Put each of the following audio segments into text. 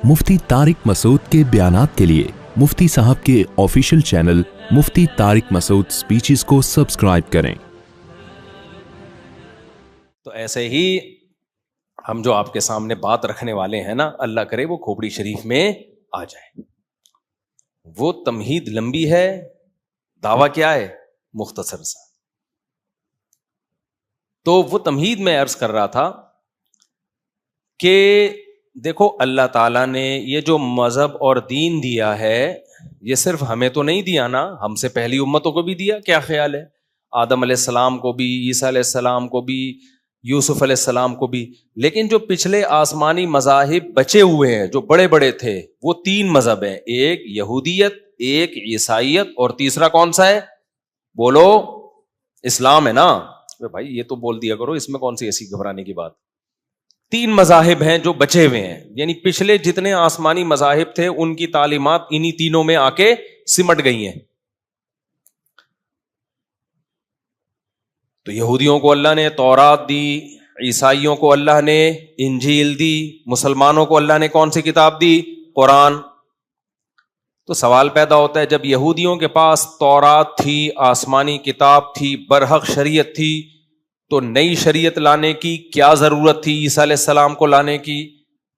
مفتی طارق مسعود کے بیانات کے لیے مفتی صاحب کے آفیشیل چینل مفتی طارق مسعود سپیچز کو سبسکرائب کریں۔ تو ایسے ہی ہم جو آپ کے سامنے بات رکھنے والے ہیں نا، اللہ کرے وہ کھوپڑی شریف میں آ جائے۔ وہ تمہید لمبی ہے، دعویٰ کیا ہے مختصر سا۔ تو وہ تمہید میں عرض کر رہا تھا کہ دیکھو اللہ تعالیٰ نے یہ جو مذہب اور دین دیا ہے یہ صرف ہمیں تو نہیں دیا نا، ہم سے پہلی امتوں کو بھی دیا۔ کیا خیال ہے؟ آدم علیہ السلام کو بھی، عیسیٰ علیہ السلام کو بھی، یوسف علیہ السلام کو بھی۔ لیکن جو پچھلے آسمانی مذاہب بچے ہوئے ہیں جو بڑے بڑے تھے، وہ 3 مذہب ہیں، ایک یہودیت، ایک عیسائیت، اور تیسرا کون سا ہے؟ بولو، اسلام ہے نا۔ بھائی یہ تو بول دیا کرو، اس میں کون سی ایسی گھبرانے کی بات۔ 3 مذاہب ہیں جو بچے ہوئے ہیں، یعنی پچھلے جتنے آسمانی مذاہب تھے ان کی تعلیمات انہی تینوں میں آ کے سمٹ گئی ہیں۔ تو یہودیوں کو اللہ نے تورات دی، عیسائیوں کو اللہ نے انجیل دی، مسلمانوں کو اللہ نے کون سی کتاب دی؟ قرآن۔ تو سوال پیدا ہوتا ہے، جب یہودیوں کے پاس تورات تھی، آسمانی کتاب تھی، برحق شریعت تھی، تو نئی شریعت لانے کی کیا ضرورت تھی عیسیٰ علیہ السلام کو لانے کی؟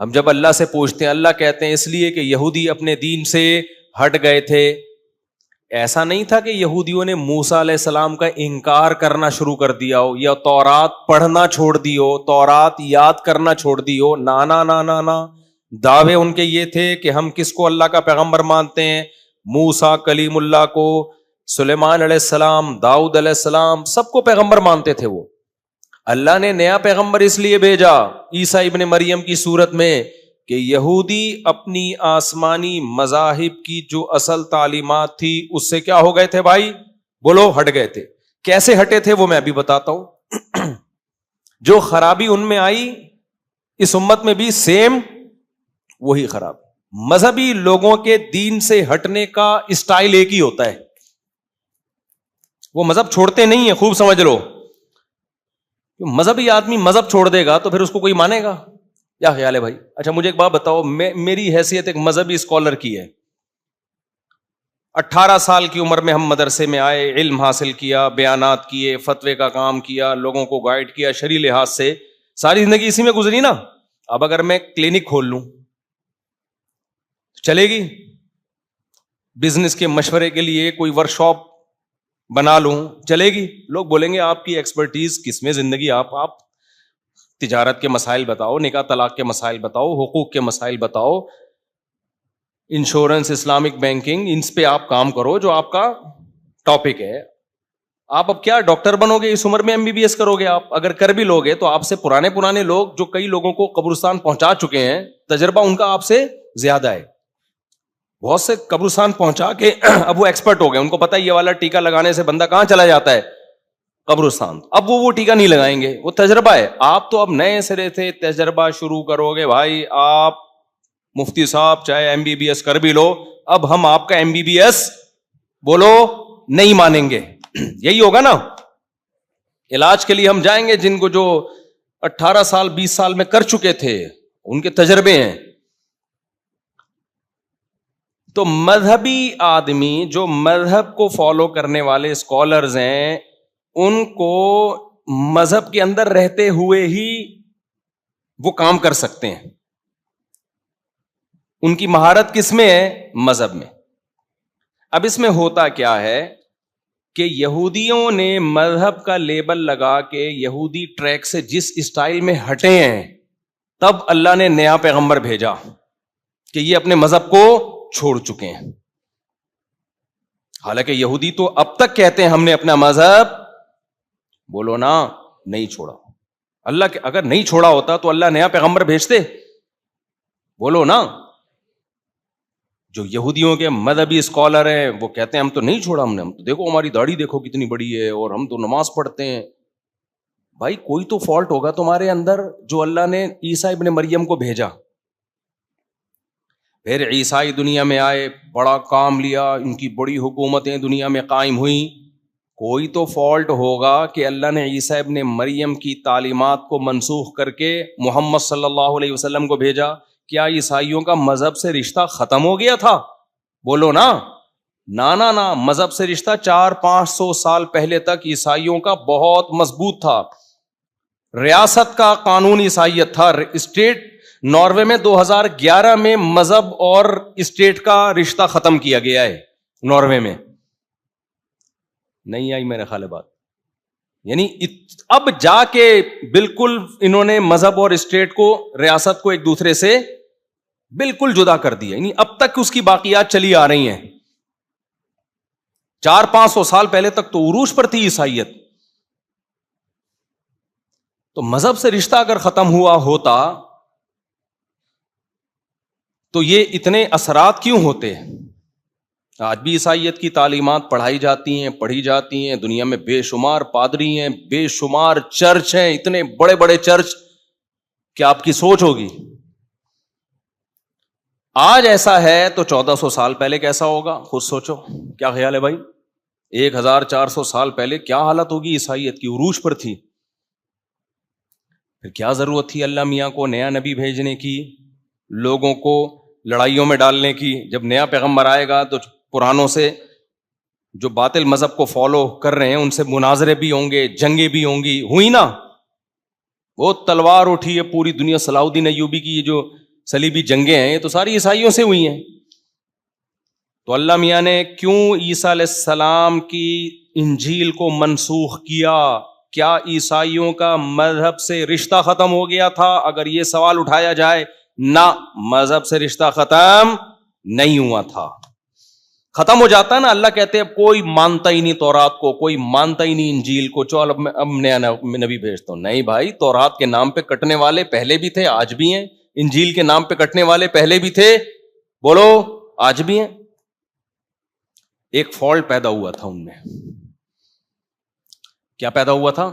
ہم جب اللہ سے پوچھتے ہیں، اللہ کہتے ہیں اس لیے کہ یہودی اپنے دین سے ہٹ گئے تھے۔ ایسا نہیں تھا کہ یہودیوں نے موسیٰ علیہ السلام کا انکار کرنا شروع کر دیا ہو، یا تورات پڑھنا چھوڑ دی ہو، تورات یاد کرنا چھوڑ دی ہو۔ نا نا نا نا، دعوے ان کے یہ تھے کہ ہم کس کو اللہ کا پیغمبر مانتے ہیں؟ موسیٰ کلیم اللہ کو، سلیمان علیہ السلام، داؤد علیہ السلام، سب کو پیغمبر مانتے تھے وہ۔ اللہ نے نیا پیغمبر اس لیے بھیجا عیسیٰ ابن مریم کی صورت میں کہ یہودی اپنی آسمانی مذاہب کی جو اصل تعلیمات تھی اس سے کیا ہو گئے تھے بھائی؟ بولو، ہٹ گئے تھے۔ کیسے ہٹے تھے وہ میں ابھی بتاتا ہوں۔ جو خرابی ان میں آئی اس امت میں بھی سیم وہی خرابی۔ مذہبی لوگوں کے دین سے ہٹنے کا اسٹائل ایک ہی ہوتا ہے، وہ مذہب چھوڑتے نہیں ہیں، خوب سمجھ لو۔ مذہبی آدمی مذہب چھوڑ دے گا تو پھر اس کو کوئی مانے گا؟ کیا خیال ہے بھائی؟ اچھا مجھے ایک بات بتاؤ، میری حیثیت ایک مذہبی اسکالر کی ہے۔ 18 سال کی عمر میں ہم مدرسے میں آئے، علم حاصل کیا، بیانات کیے، فتوے کا کام کیا، لوگوں کو گائیڈ کیا شرعی لحاظ سے، ساری زندگی اسی میں گزری نا۔ اب اگر میں کلینک کھول لوں چلے گی؟ بزنس کے مشورے کے لیے کوئی ورک شاپ بنا لوں چلے گی؟ لوگ بولیں گے آپ کی ایکسپرٹیز کس میں زندگی، آپ تجارت کے مسائل بتاؤ، نکاح طلاق کے مسائل بتاؤ، حقوق کے مسائل بتاؤ، انشورنس، اسلامک بینکنگ، ان پہ آپ کام کرو جو آپ کا ٹاپک ہے۔ آپ اب کیا ڈاکٹر بنو گے اس عمر میں؟ MBBS کرو گے آپ؟ اگر کر بھی لوگے تو آپ سے پرانے لوگ جو کئی لوگوں کو قبرستان پہنچا چکے ہیں، تجربہ ان کا آپ سے زیادہ ہے۔ بہت سے قبرستان پہنچا کے اب وہ ایکسپرٹ ہو گئے، ان کو پتا یہ والا ٹیکا لگانے سے بندہ کہاں چلا جاتا ہے؟ قبرستان۔ اب وہ ٹیکا نہیں لگائیں گے، وہ تجربہ ہے۔ آپ تو اب نئے سرے سے تجربہ شروع کرو گے بھائی۔ آپ مفتی صاحب چاہے MBBS کر بھی لو، اب ہم آپ کا MBBS بولو نہیں مانیں گے۔ یہی ہوگا نا۔ علاج کے لیے ہم جائیں گے جن کو جو 18 سال 20 سال میں کر چکے تھے، ان کے تجربے ہیں۔ تو مذہبی آدمی جو مذہب کو فالو کرنے والے اسکالرز ہیں، ان کو مذہب کے اندر رہتے ہوئے ہی وہ کام کر سکتے ہیں۔ ان کی مہارت کس میں ہے؟ مذہب میں۔ اب اس میں ہوتا کیا ہے کہ یہودیوں نے مذہب کا لیبل لگا کے یہودی ٹریک سے جس اسٹائل میں ہٹے ہیں، تب اللہ نے نیا پیغمبر بھیجا کہ یہ اپنے مذہب کو چھوڑ چکے ہیں۔ حالانکہ یہودی تو اب تک کہتے ہیں ہم نے اپنا مذہب، بولو نا، نہیں چھوڑا۔ اللہ کے اگر نہیں چھوڑا ہوتا تو اللہ نیا پیغمبر بھیجتے؟ بولو نا۔ جو یہودیوں کے مذہبی اسکالر ہیں وہ کہتے ہیں ہم تو نہیں چھوڑا، ہم نے، ہم تو دیکھو ہماری داڑھی دیکھو کتنی بڑی ہے اور ہم تو نماز پڑھتے ہیں۔ بھائی کوئی تو فالٹ ہوگا تمہارے اندر جو اللہ نے عیسیٰ ابن مریم کو بھیجا۔ پھر عیسائی دنیا میں آئے، بڑا کام لیا، ان کی بڑی حکومتیں دنیا میں قائم ہوئیں۔ کوئی تو فالٹ ہوگا کہ اللہ نے عیسیٰ ابن مریم کی تعلیمات کو منسوخ کر کے محمد صلی اللہ علیہ وسلم کو بھیجا کیا عیسائیوں کا مذہب سے رشتہ ختم ہو گیا تھا؟ بولو نا. نا مذہب سے رشتہ 400-500 سال پہلے تک عیسائیوں کا بہت مضبوط تھا. ریاست کا قانون عیسائیت تھا. اسٹیٹ ناروے میں 2011 میں مذہب اور اسٹیٹ کا رشتہ ختم کیا گیا ہے. ناروے میں نہیں آئی میرے خیال بات. یعنی اب جا کے بالکل انہوں نے مذہب اور اسٹیٹ کو, ریاست کو ایک دوسرے سے بالکل جدا کر دیا. یعنی اب تک اس کی باقیات چلی آ رہی ہیں. 400-500 سال پہلے تک تو عروج پر تھی عیسائیت. تو مذہب سے رشتہ اگر ختم ہوا ہوتا تو یہ اتنے اثرات کیوں ہوتے؟ آج بھی عیسائیت کی تعلیمات پڑھائی جاتی ہیں, پڑھی جاتی ہیں. دنیا میں بے شمار پادری ہیں, بے شمار چرچ ہیں, اتنے بڑے بڑے چرچ. کیا آپ کی سوچ ہوگی آج ایسا ہے تو 1400 سال پہلے کیسا ہوگا؟ خود سوچو. کیا خیال ہے بھائی؟ 1400 سال پہلے کیا حالت ہوگی عیسائیت کی؟ عروج پر تھی. پھر کیا ضرورت تھی اللہ میاں کو نیا نبی بھیجنے کی, لوگوں کو لڑائیوں میں ڈالنے کی؟ جب نیا پیغمبر آئے گا تو پرانوں سے جو باطل مذہب کو فالو کر رہے ہیں ان سے مناظرے بھی ہوں گے, جنگیں بھی ہوں گی. ہوئی نا, وہ تلوار اٹھی ہے پوری دنیا. صلاح الدین ایوبی کی یہ جو صلیبی جنگیں ہیں یہ تو ساری عیسائیوں سے ہوئی ہیں. تو اللہ میاں نے کیوں عیسیٰ علیہ السلام کی انجیل کو منسوخ کیا؟ کیا عیسائیوں کا مذہب سے رشتہ ختم ہو گیا تھا؟ اگر یہ سوال اٹھایا جائے, نہ, مذہب سے رشتہ ختم نہیں ہوا تھا. ختم ہو جاتا نا, اللہ کہتے ہیں کوئی مانتا ہی نہیں تورات کو, کوئی مانتا ہی نہیں انجیل کو, چل اب نیا نبی بھیجتا ہوں. نہیں بھائی, تورات کے نام پہ کٹنے والے پہلے بھی تھے, آج بھی ہیں. انجیل کے نام پہ کٹنے والے پہلے بھی تھے, بولو, آج بھی ہیں. ایک فالٹ پیدا ہوا تھا ان میں. کیا پیدا ہوا تھا؟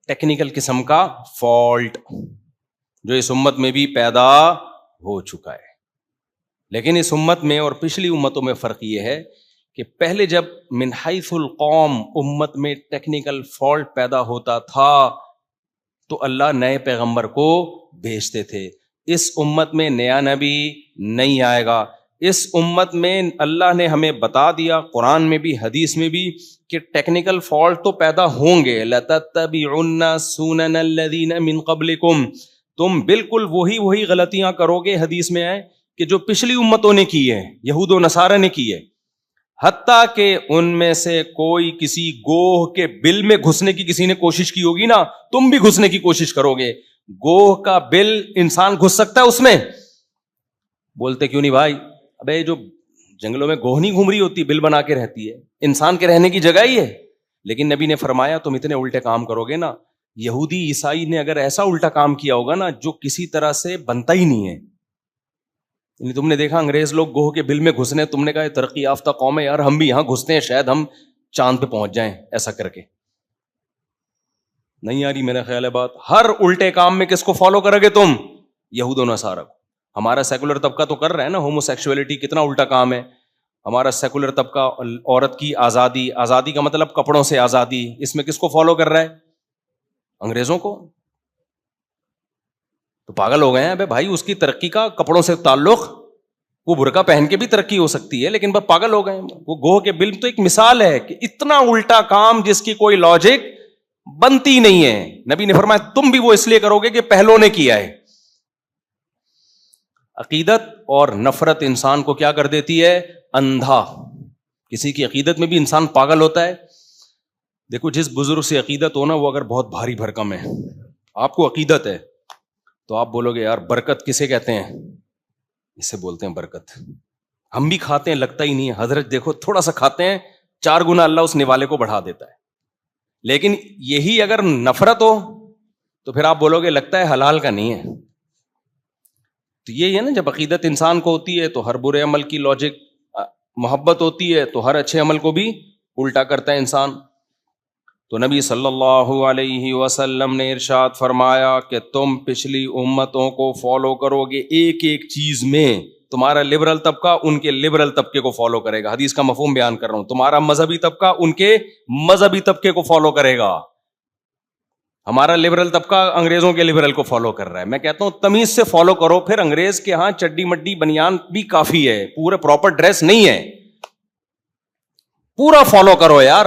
ٹیکنیکل قسم کا فالٹ, جو اس امت میں بھی پیدا ہو چکا ہے. لیکن اس امت میں اور پچھلی امتوں میں فرق یہ ہے کہ پہلے جب من حیث القوم امت میں ٹیکنیکل فالٹ پیدا ہوتا تھا تو اللہ نئے پیغمبر کو بھیجتے تھے. اس امت میں نیا نبی نہیں آئے گا. اس امت میں اللہ نے ہمیں بتا دیا قرآن میں بھی حدیث میں بھی کہ ٹیکنیکل فالٹ تو پیدا ہوں گے. لَتَتَّبِعُنَّ سُنَنَ الَّذِينَ مِن قَبْلِكُمْ, تم بالکل وہی غلطیاں کرو گے. حدیث میں ہے کہ جو پچھلی امتوں نے کی ہے, یہود و نصارہ نے کی ہے, حتیٰ کہ ان میں سے کوئی کسی گوہ کے بل میں گھسنے کی کسی نے کوشش کی ہوگی نا, تم بھی گھسنے کی کوشش کرو گے. گوہ کا بل انسان گھس سکتا ہے اس میں؟ بولتے کیوں نہیں بھائی؟ ابے جو جنگلوں میں گوہ نہیں گھوم رہی ہوتی, بل بنا کے رہتی ہے, انسان کے رہنے کی جگہ ہی ہے. لیکن نبی نے فرمایا تم اتنے الٹے کام کرو گے نا. یہودی عیسائی نے اگر ایسا الٹا کام کیا ہوگا نا جو کسی طرح سے بنتا ہی نہیں ہے. یعنی تم نے دیکھا انگریز لوگ گوہ کے بل میں گھسنے, تم نے کہا ترقی یافتہ قوم ہے یار, ہم بھی یہاں گھستے ہیں, شاید ہم چاند پہ پہنچ جائیں ایسا کر کے. نہیں آ رہی میرا خیال ہے بات؟ ہر الٹے کام میں کس کو فالو کرو گے تم؟ یہود و نصارہ کو. ہمارا سیکولر طبقہ تو کر رہا ہے نا, ہومو سیکشولیٹی کتنا الٹا کام ہے. ہمارا سیکولر طبقہ عورت کی آزادی, آزادی کا مطلب کپڑوں سے آزادی, اس میں کس کو فالو کر رہا ہے؟ انگریزوں کو. تو پاگل ہو گئے ہیں بے بھائی, اس کی ترقی کا کپڑوں سے تعلق, وہ برقع پہن کے بھی ترقی ہو سکتی ہے, لیکن بس پاگل ہو گئے ہیں. وہ گوہ کے بل تو ایک مثال ہے کہ اتنا الٹا کام جس کی کوئی لاجک بنتی نہیں ہے. نبی نے فرمایا تم بھی وہ اس لیے کرو گے کہ پہلوں نے کیا ہے. عقیدت اور نفرت انسان کو کیا کر دیتی ہے؟ اندھا. کسی کی عقیدت میں بھی انسان پاگل ہوتا ہے. دیکھو جس بزرگ سے عقیدت ہو نا, وہ اگر بہت بھاری بھرکم ہے, آپ کو عقیدت ہے تو آپ بولو گے یار برکت کسے کہتے ہیں؟ اسے بولتے ہیں برکت. ہم بھی کھاتے ہیں, لگتا ہی نہیں ہے. حضرت دیکھو تھوڑا سا کھاتے ہیں, 4 گنا اللہ اس نوالے کو بڑھا دیتا ہے. لیکن یہی اگر نفرت ہو تو پھر آپ بولو گے لگتا ہے حلال کا نہیں ہے. تو یہ ہے نا, جب عقیدت انسان کو ہوتی ہے تو ہر برے عمل کی لاجک, محبت ہوتی ہے تو ہر اچھے عمل کو بھی الٹا کرتا ہے انسان. تو نبی صلی اللہ علیہ وسلم نے ارشاد فرمایا کہ تم پچھلی امتوں کو فالو کرو گے ایک ایک چیز میں. تمہارا لبرل طبقہ ان کے لبرل طبقے کو فالو کرے گا, حدیث کا مفہوم بیان کر رہا ہوں. تمہارا مذہبی طبقہ ان کے مذہبی طبقے کو فالو کرے گا. ہمارا لبرل طبقہ انگریزوں کے لبرل کو فالو کر رہا ہے. میں کہتا ہوں تمیز سے فالو کرو. پھر انگریز کے ہاں چڈی مڈی بنیان بھی کافی ہے, پورے پراپر ڈریس نہیں ہے. پورا فالو کرو یار,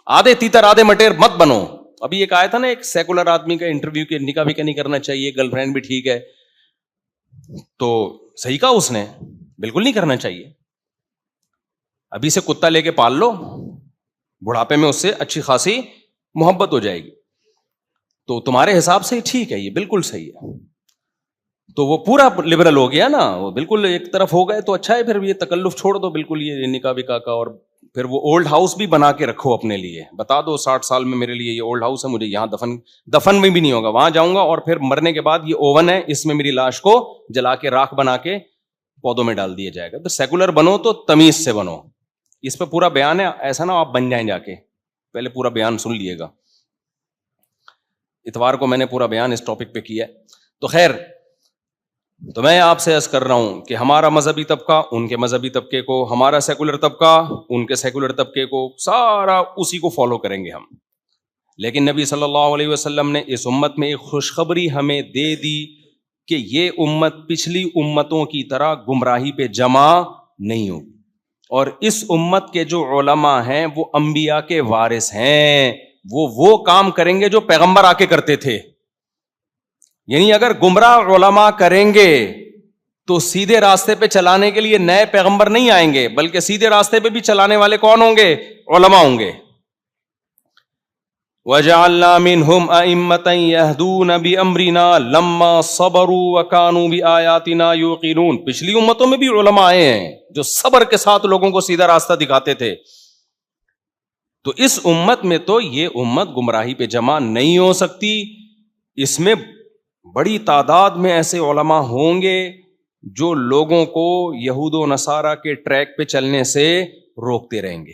آدھے تیتر آدھے مٹیر مت بنو. ابھی ایک آیا تھا نا ایک سیکولر آدمی کا انٹرویو کہ نکاح بھی نہیں کرنا چاہیے, گرل فرینڈ بھی ٹھیک ہے. تو صحیح کہا اس نے, بالکل نہیں کرنا چاہیے. ابھی سے کتا لے کے پال لو, بڑھاپے میں اس سے اچھی خاصی محبت ہو جائے گی. تو تمہارے حساب سے ٹھیک ہے, یہ بالکل صحیح ہے. تو وہ پورا لبرل ہو گیا نا, وہ بالکل ایک طرف ہو گئے تو اچھا ہے. پھر یہ تکلف چھوڑ دو بالکل, یہ نکاح وکاح کا. اور پھر وہ اولڈ ہاؤس بھی بنا کے رکھو اپنے لیے, بتا دو 60 سال میں میرے لیے یہ اولڈ ہاؤس ہے, مجھے یہاں دفن میں بھی نہیں ہوگا, وہاں جاؤں گا. اور پھر مرنے کے بعد یہ اوون ہے, اس میں میری لاش کو جلا کے راکھ بنا کے پودوں میں ڈال دیا جائے گا. تو سیکولر بنو تو تمیز سے بنو. اس پہ پورا بیان ہے, ایسا نہ آپ بن جائیں جا کے, پہلے پورا بیان سن لیے گا. اتوار کو میں نے پورا بیان اس ٹاپک پہ کیا ہے. تو خیر, تو میں آپ سے عرض کر رہا ہوں کہ ہمارا مذہبی طبقہ ان کے مذہبی طبقے کو, ہمارا سیکولر طبقہ ان کے سیکولر طبقے کو, سارا اسی کو فالو کریں گے ہم. لیکن نبی صلی اللہ علیہ وسلم نے اس امت میں ایک خوشخبری ہمیں دے دی کہ یہ امت پچھلی امتوں کی طرح گمراہی پہ جمع نہیں ہوگی. اور اس امت کے جو علماء ہیں وہ انبیاء کے وارث ہیں, وہ کام کریں گے جو پیغمبر آ کے کرتے تھے. یعنی اگر گمراہ علماء کریں گے تو سیدھے راستے پہ چلانے کے لیے نئے پیغمبر نہیں آئیں گے, بلکہ سیدھے راستے پہ بھی چلانے والے کون ہوں گے؟ علماء ہوں گے. وَجَعَلْنَا مِنْهُمْ أَئِمَّةً يَهْدُونَ بِأَمْرِنَا لَمَّا صَبَرُوا وَكَانُوا بِآيَاتِنَا يُوقِنُونَ. پچھلی امتوں میں بھی علماء آئے ہیں جو صبر کے ساتھ لوگوں کو سیدھا راستہ دکھاتے تھے. تو اس امت میں تو یہ امت گمراہی پہ جمع نہیں ہو سکتی. اس میں بڑی تعداد میں ایسے علماء ہوں گے جو لوگوں کو یہود و نصارہ کے ٹریک پہ چلنے سے روکتے رہیں گے.